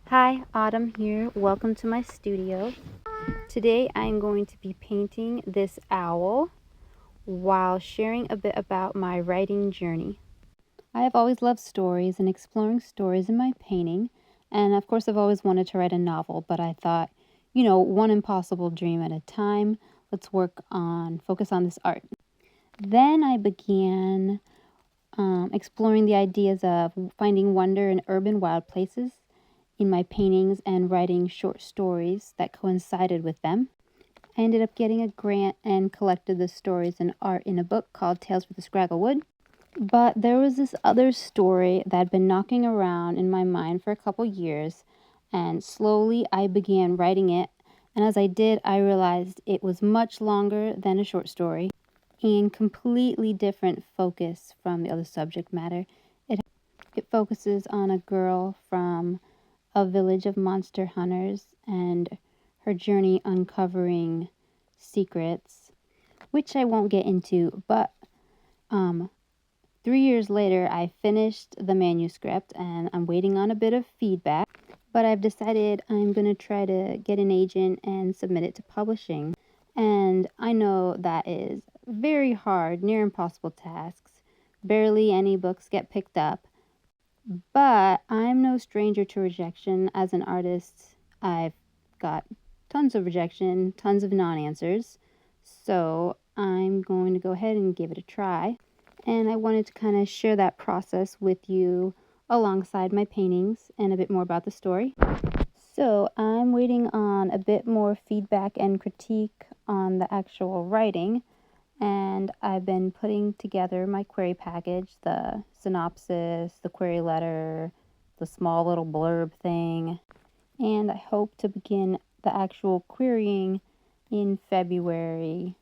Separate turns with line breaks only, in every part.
Hi, Autumn here. Welcome to my studio. Today I'm going to be painting this owl while sharing a bit about my writing journey. I have always loved stories and exploring stories in my painting, and of course I've always wanted to write a novel, but I thought, one impossible dream at a time. Let's focus on this art. Then I began exploring the ideas of finding wonder in urban wild places in my paintings and writing short stories that coincided with them. I ended up getting a grant and collected the stories and art in a book called Tales from the Scragglewood. But there was this other story that had been knocking around in my mind for a couple years, and slowly I began writing it. And as I did, I realized it was much longer than a short story and completely different focus from the other subject matter. It focuses on a girl from a village of monster hunters and her journey uncovering secrets, which I won't get into, but 3 years later I finished the manuscript and I'm waiting on a bit of feedback, but I've decided I'm going to try to get an agent and submit it to publishing. And I know that is very hard, near impossible tasks. Barely any books get picked up. But I'm no stranger to rejection. As an artist, I've got tons of rejection, tons of non-answers. So I'm going to go ahead and give it a try. And I wanted to kind of share that process with you alongside my paintings and a bit more about the story. So I'm waiting on a bit more feedback and critique on the actual writing, and I've been putting together my query package, the synopsis, the query letter, the small little blurb thing, and I hope to begin the actual querying in February.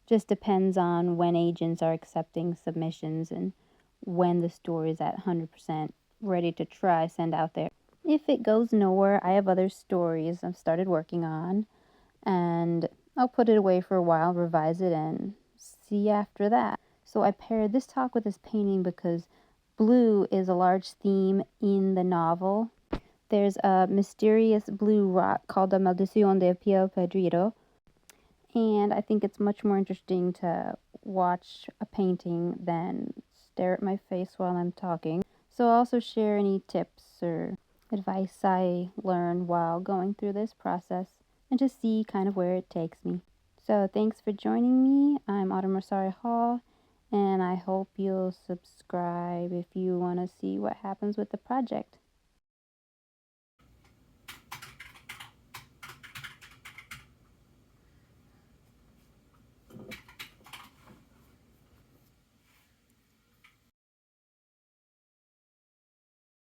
Just depends on when agents are accepting submissions and when the story is at 100% ready to send out there. If it goes nowhere, I have other stories I've started working on, and I'll put it away for a while, revise it, and see after that. So I paired this talk with this painting because blue is a large theme in the novel. There's a mysterious blue rock called the Maldición de Pio Pedrito, and I think it's much more interesting to watch a painting than stare at my face while I'm talking. So I'll also share any tips or advice I learned while going through this process and just see kind of where it takes me. So thanks for joining me. I'm Autumn Rosario Hall, and I hope you'll subscribe if you want to see what happens with the project.